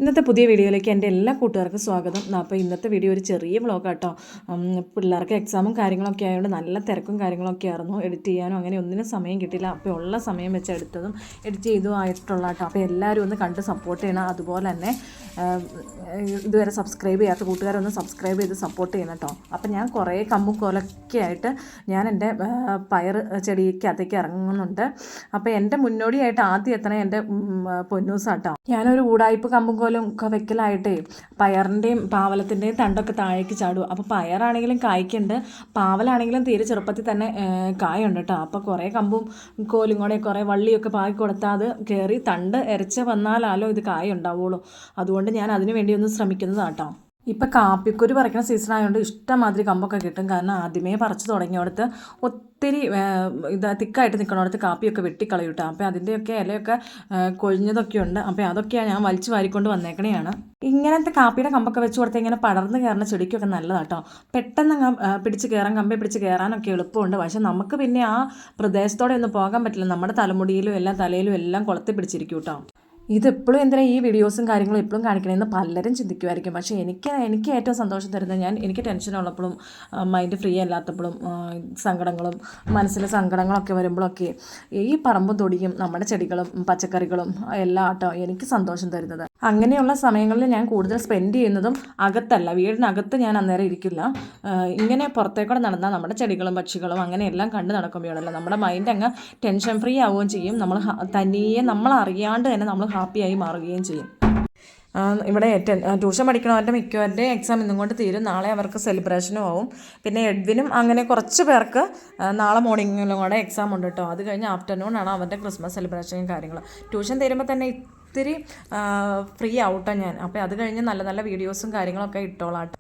ഇന്നത്തെ പുതിയ വീഡിയോയിലേക്ക് എൻ്റെ എല്ലാ കൂട്ടുകാർക്കും സ്വാഗതം. അപ്പോൾ ഇന്നത്തെ വീഡിയോ ഒരു ചെറിയ വ്ളോഗ് കേട്ടോ. പിള്ളേർക്ക് എക്സാമും കാര്യങ്ങളൊക്കെ ആയതുകൊണ്ട് നല്ല തിരക്കും കാര്യങ്ങളൊക്കെ ആയിരുന്നു. എഡിറ്റ് ചെയ്യാനോ അങ്ങനെ ഒന്നിനും സമയം കിട്ടില്ല. അപ്പോൾ ഉള്ള സമയം വെച്ച് എടുത്തതും എഡിറ്റ് ചെയ്തും ആയിട്ടുള്ള കേട്ടോ. അപ്പോൾ എല്ലാവരും ഒന്ന് കണ്ട് സപ്പോർട്ട് ചെയ്യണം. അതുപോലെ തന്നെ ഇതുവരെ സബ്സ്ക്രൈബ് ചെയ്യാത്ത കൂട്ടുകാരൊന്ന് സബ്സ്ക്രൈബ് ചെയ്ത് സപ്പോർട്ട് ചെയ്യണം കേട്ടോ. അപ്പോൾ ഞാൻ കുറേ കമ്പും കോലൊക്കെ ആയിട്ട് ഞാൻ എൻ്റെ പയർ ചെടിക്കകത്തേക്ക് ഇറങ്ങുന്നുണ്ട്. അപ്പോൾ എൻ്റെ മുന്നോടിയായിട്ട് ആദ്യം എത്തണേ എൻ്റെ പൊന്നൂസാട്ടോ. ഞാനൊരു ഊടായ്പ കമ്പും കോലും ഒക്കെ വെക്കലായിട്ടേ പയറിൻ്റെയും പാവലത്തിൻ്റെയും തണ്ടൊക്കെ താഴേക്ക് ചാടും. അപ്പോൾ പയറാണെങ്കിലും കായ്ക്കുണ്ട്, പാവലാണെങ്കിലും തീരെ ചെറുപ്പത്തിൽ തന്നെ കായുണ്ട് കേട്ടോ. അപ്പോൾ കുറേ കമ്പും കോലും കൂടെ കുറേ വള്ളിയൊക്കെ പാകി കൊടുത്താൽ അത് കയറി തണ്ട് ഇരച്ച് വന്നാലാലോ ഇത് കായ ഉണ്ടാവുള്ളൂ. അതുകൊണ്ട് ഞാൻ അതിനു വേണ്ടി ഒന്ന് ശ്രമിക്കുന്നതാട്ടോ. ഇപ്പം കാപ്പിക്കുരു പറിക്കുന്ന സീസൺ ആയതുകൊണ്ട് ഇഷ്ടംമാതിരി കമ്പൊക്കെ കിട്ടും. കാരണം ആദ്യമേ പറിച്ച് തുടങ്ങിയോടത്ത് ഒത്തിരി തിക്കായിട്ട് നിൽക്കണോടത്ത് കാപ്പിയൊക്കെ വെട്ടിക്കളയൂട്ടോ. അപ്പോൾ അതിൻ്റെയൊക്കെ ഇലയൊക്കെ കൊഴിഞ്ഞതൊക്കെ ഉണ്ട്. അപ്പോൾ അതൊക്കെയാണ് ഞാൻ വലിച്ചു വാരിക്കൊണ്ട് വന്നേക്കണെയാണ്. ഇങ്ങനത്തെ കാപ്പിയുടെ കമ്പൊക്കെ വെച്ച് കൊടുത്താൽ ഇങ്ങനെ പടർന്ന് കയറുന്ന ചെടിക്കൊക്കെ നല്ലതാട്ടോ. പെട്ടെന്ന് പിടിച്ച് കയറാൻ കമ്പെ പിടിച്ച് കയറാനൊക്കെ എളുപ്പമുണ്ട്. പക്ഷെ നമുക്ക് പിന്നെ ആ പ്രദേശത്തോടെ ഒന്നും പോകാൻ പറ്റില്ല. നമ്മുടെ തലമുടിയിലും എല്ലാം തലയിലും എല്ലാം കൊളത്തി പിടിച്ചിരിക്കും കേട്ടോ. ഇതെപ്പോഴും എന്തിനാ ഈ വീഡിയോസും കാര്യങ്ങളും എപ്പോഴും കാണിക്കണമെന്ന് പലരും ചിന്തിക്കുമായിരിക്കും. പക്ഷേ എനിക്ക് ഏറ്റവും സന്തോഷം തരുന്നത് എനിക്ക് ടെൻഷനുള്ളപ്പോഴും മൈൻഡ് ഫ്രീ അല്ലാത്തപ്പോഴും സങ്കടങ്ങളും മനസ്സിലെ സങ്കടങ്ങളൊക്കെ വരുമ്പോഴൊക്കെ ഈ പറമ്പും തൊടിയും നമ്മുടെ ചെടികളും പച്ചക്കറികളും എല്ലാം ആട്ടോ എനിക്ക് സന്തോഷം തരുന്നത്. അങ്ങനെയുള്ള സമയങ്ങളിൽ ഞാൻ കൂടുതൽ സ്പെൻഡ് ചെയ്യുന്നതും അകത്തല്ല, വീടിനകത്ത് ഞാൻ അന്നേരം ഇരിക്കില്ല. ഇങ്ങനെ പുറത്തേക്കൂടെ നടന്നാൽ നമ്മുടെ ചെടികളും പക്ഷികളും അങ്ങനെയെല്ലാം കണ്ട് നടക്കുമ്പോഴാണല്ലോ നമ്മുടെ മൈൻഡ് അങ്ങ് ടെൻഷൻ ഫ്രീ ആവുകയും ചെയ്യും. നമ്മൾ തനിയെ നമ്മളറിയാണ്ട് തന്നെ നമ്മൾ ഹാപ്പിയായി മാറുകയും ചെയ്യും. ഇവിടെ ട്യൂഷൻ പഠിക്കണവരുടെ മിക്കവരുടെ എക്സാം ഇന്നും കൊണ്ട് തീരും. നാളെ അവർക്ക് സെലിബ്രേഷനും ആവും. പിന്നെ എഡ്വിനും അങ്ങനെ കുറച്ച് പേർക്ക് നാളെ മോർണിംഗിലും കൂടെ എക്സാം ഉണ്ട് കേട്ടോ. അത് കഴിഞ്ഞ് ആഫ്റ്റർനൂണാണ് അവരുടെ ക്രിസ്മസ് സെലിബ്രേഷനും കാര്യങ്ങളും. ട്യൂഷൻ തീരുമ്പോൾ തന്നെ ഇത്തിരി ഫ്രീ ആവട്ടോ ഞാൻ. അപ്പോൾ അത് കഴിഞ്ഞ് നല്ല നല്ല വീഡിയോസും കാര്യങ്ങളൊക്കെ ഇട്ടോളാട്ടോ.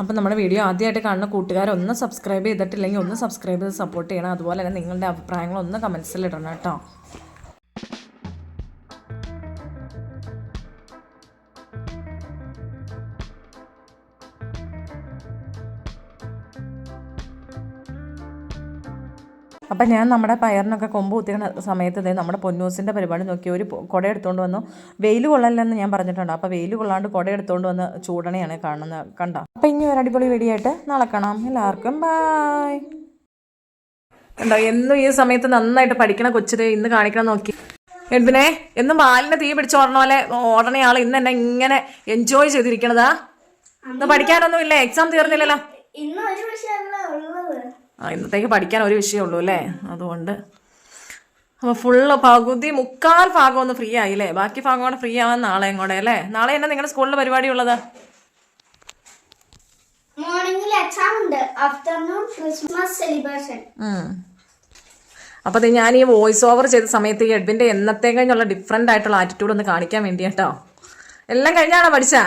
അപ്പോൾ നമ്മുടെ വീഡിയോ ആദ്യമായിട്ട് കാണുന്ന കൂട്ടുകാരൊന്ന് സബ്സ്ക്രൈബ് ചെയ്തിട്ടില്ലെങ്കിൽ ഒന്ന് സബ്സ്ക്രൈബ് ചെയ്ത് സപ്പോർട്ട് ചെയ്യണം. അതുപോലെ തന്നെ നിങ്ങളുടെ അഭിപ്രായങ്ങളൊന്ന് കമൻസിൽ ഇടണം കേട്ടോ. അപ്പം ഞാൻ നമ്മുടെ പയറിനൊക്കെ കൊമ്പ് കുത്തിക്കുന്ന സമയത്ത് നമ്മുടെ പൊന്നൂസിൻ്റെ പരിപാടി നോക്കി ഒരു കുട എടുത്തുകൊണ്ട് വന്നു. വെയിൽ കൊള്ളല്ലെന്ന് ഞാൻ പറഞ്ഞിട്ടുണ്ട്. അപ്പോൾ വെയിൽ കൊള്ളാണ്ട് കുട എടുത്തുകൊണ്ട് വന്ന് ചൂടണയാണ് കാണുന്നത് കണ്ടോ. അപ്പം ഇനി ഒരു അടിപൊളി വീഡിയോ ആയിട്ട് നാളെ കാണാം. എല്ലാവർക്കും ബായ്. ഉണ്ടോ എന്നും ഈ സമയത്ത് നന്നായിട്ട് പഠിക്കണ കൊച്ചത് ഇന്ന് കാണിക്കണം നോക്കി. എഡ്വിനെ എന്നും ബാലിനെ തീ പിടിച്ചോടണ പോലെ ഓടണയാൾ ഇന്ന് എന്നെ ഇങ്ങനെ എൻജോയ് ചെയ്തിരിക്കണതാ. ഇന്ന് പഠിക്കാനൊന്നും ഇല്ലേ? എക്സാം തീർന്നില്ലല്ലോ. ഇന്നത്തേക്ക് പഠിക്കാൻ ഒരു വിഷയമുള്ളൂ അല്ലേ? അതുകൊണ്ട് അപ്പോൾ ഫുള്ള് പകുതി മുക്കാൽ ഭാഗം ഒന്ന് ഫ്രീ ആയില്ലേ? ബാക്കി ഭാഗം കൂടെ ഫ്രീ ആവാൻ നാളെയും കൂടെ അല്ലേ? നാളെ എന്നാ നിങ്ങളുടെ സ്കൂളിൽ പരിപാടി ഉള്ളത്? മോർണിംഗിൽ എക്സാം ഉണ്ട്, ആഫ്റ്റർനൂൺ ക്രിസ്മസ് സെലിബ്രേഷൻ. അപ്പോൾ ഞാൻ ഈ വോയിസ് ഓവർ ചെയ്ത സമയത്ത് ഈ എഡ്വിൻ്റെ എന്നത്തെ കഴിഞ്ഞുള്ള ഡിഫറെൻ്റ് ആയിട്ടുള്ള ആറ്റിറ്റ്യൂഡ് ഒന്ന് കാണിക്കാൻ വേണ്ടി കേട്ടോ. എല്ലാം കഴിഞ്ഞാണോ പഠിച്ചാ?